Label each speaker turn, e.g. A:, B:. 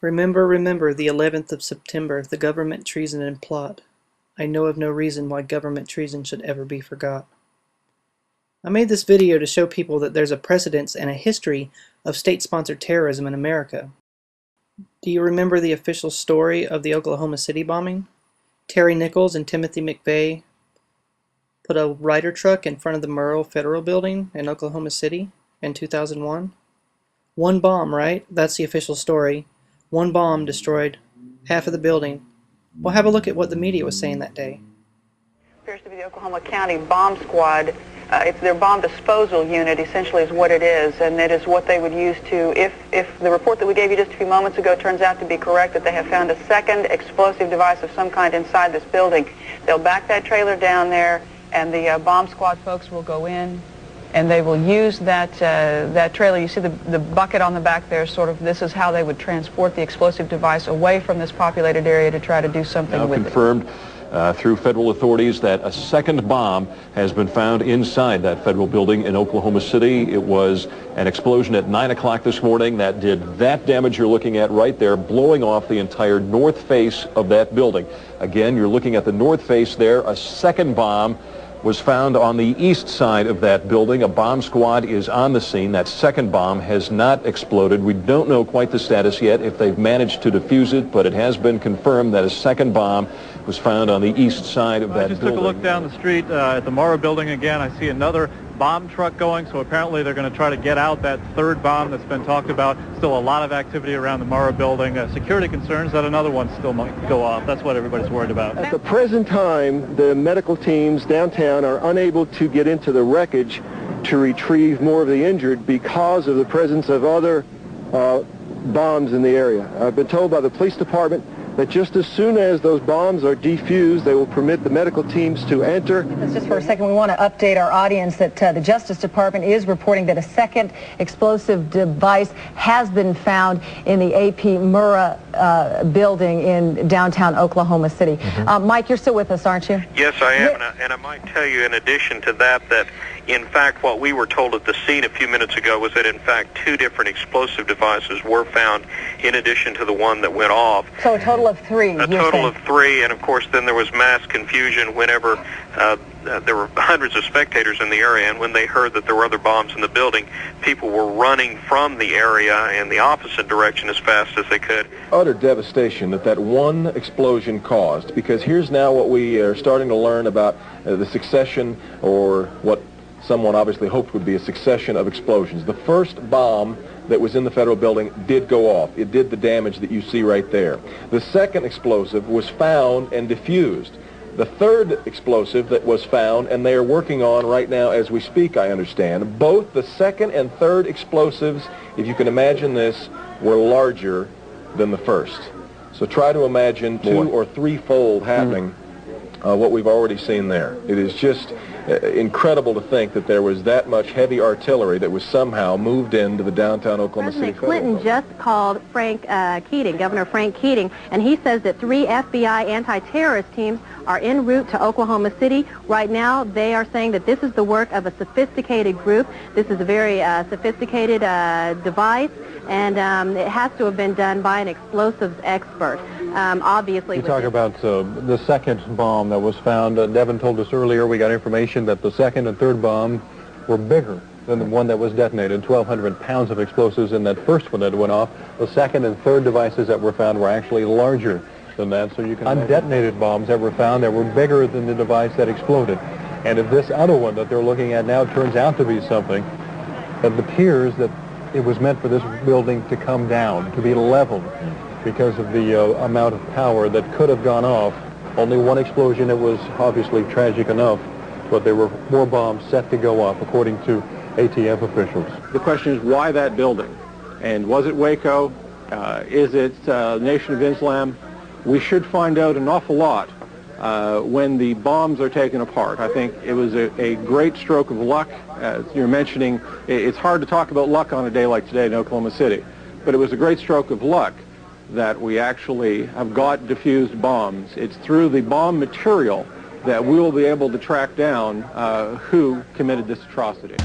A: Remember, remember the 11th of September, the government treason and plot. I know of no reason why government treason should ever be forgot. I made this video to show people that there's a precedence and a history of state-sponsored terrorism in America. Do you remember the official story of the Oklahoma City bombing? Terry Nichols and Timothy McVeigh put a Ryder truck in front of the Murrah Federal Building in Oklahoma City in 2001. One bomb, right? That's the official story. One bomb destroyed half of the building. Well, have a look at what the media was saying that day.
B: Appears to be the Oklahoma County Bomb Squad. It's their bomb disposal unit, essentially, is what it is, and it is what they would use to, if the report that we gave you just a few moments ago turns out to be correct, that they have found a second explosive device of some kind inside this building. They'll back that trailer down there, and the bomb squad folks will go in, and they will use that that trailer. You see the bucket on the back there, sort of, this is how they would transport the explosive device away from this populated area to try to do something with it.
C: Confirmed through federal authorities that a second bomb has been found inside that federal building in Oklahoma City. It was an explosion at 9 o'clock this morning that did that damage you're looking at right there, blowing off the entire north face of that building. Again, you're looking at the north face there. A second bomb was found on the east side of that building. A bomb squad is on the scene. That second bomb has not exploded. We don't know quite the status yet, if they've managed to defuse it, but it has been confirmed that a second bomb was found on the east side of that building.
D: I just took a look down the street at the Murrah building again. I see another bomb truck going, so apparently they're going to try to get out that third bomb that's been talked about. Still a lot of activity around the Murrah building. Security concerns that another one still might go off. That's what everybody's worried about.
E: At the present time, the medical teams downtown are unable to get into the wreckage to retrieve more of the injured because of the presence of other bombs in the area. I've been told by the police department that just as soon as those bombs are defused, they will permit the medical teams to enter.
F: Just for a second, we want to update our audience that the Justice Department is reporting that a second explosive device has been found in the AP Murrah building in downtown Oklahoma City. Mike, you're still with us, aren't you?
G: Yes, I am, and I might tell you in addition to that, that in fact what we were told at the scene a few minutes ago was that in fact two different explosive devices were found in addition to the one that went off.
F: So a total of three.
G: A total of three, and of course then there was mass confusion whenever there were hundreds of spectators in the area, and when they heard that there were other bombs in the building, people were running from the area in the opposite direction as fast as they could.
C: Utter devastation that one explosion caused, because here's now what we are starting to learn about the succession, or what someone obviously hoped would be a succession of explosions. The first bomb that was in the federal building did go off. It did the damage that you see right there. The second explosive was found and diffused. The third explosive that was found, and they are working on right now as we speak, I understand, both the second and third explosives, if you can imagine this, were larger than the first. So try to imagine two or threefold happening what we've already seen there. It is just incredible to think that there was that much heavy artillery that was somehow moved into the downtown Oklahoma City.
H: President Clinton just called Frank Keating, Governor Frank Keating, and he says that 3 FBI anti-terrorist teams are en route to Oklahoma City. Right now, they are saying that this is the work of a sophisticated group. This is a very sophisticated device, and it has to have been done by an explosives expert. Obviously,
D: you talk about the second bomb that was found. Devin told us earlier, we got information that the second and third bomb were bigger than the one that was detonated. 1,200 pounds of explosives in that first one that went off. The second and third devices that were found were actually larger than that. So you can undetonated bombs that were found that were bigger than the device that exploded. And if this other one that they're looking at now turns out to be something, it appears that it was meant for this building to come down, to be leveled, because of the amount of power that could have gone off. Only one explosion, it was obviously tragic enough, but there were more bombs set to go off, according to ATF officials.
E: The question is, why that building? And was it Waco? Is it Nation of Islam? We should find out an awful lot when the bombs are taken apart. I think it was a great stroke of luck. As you're mentioning, it's hard to talk about luck on a day like today in Oklahoma City, but it was a great stroke of luck that we actually have got diffused bombs. It's through the bomb material that we will be able to track down who committed this atrocity.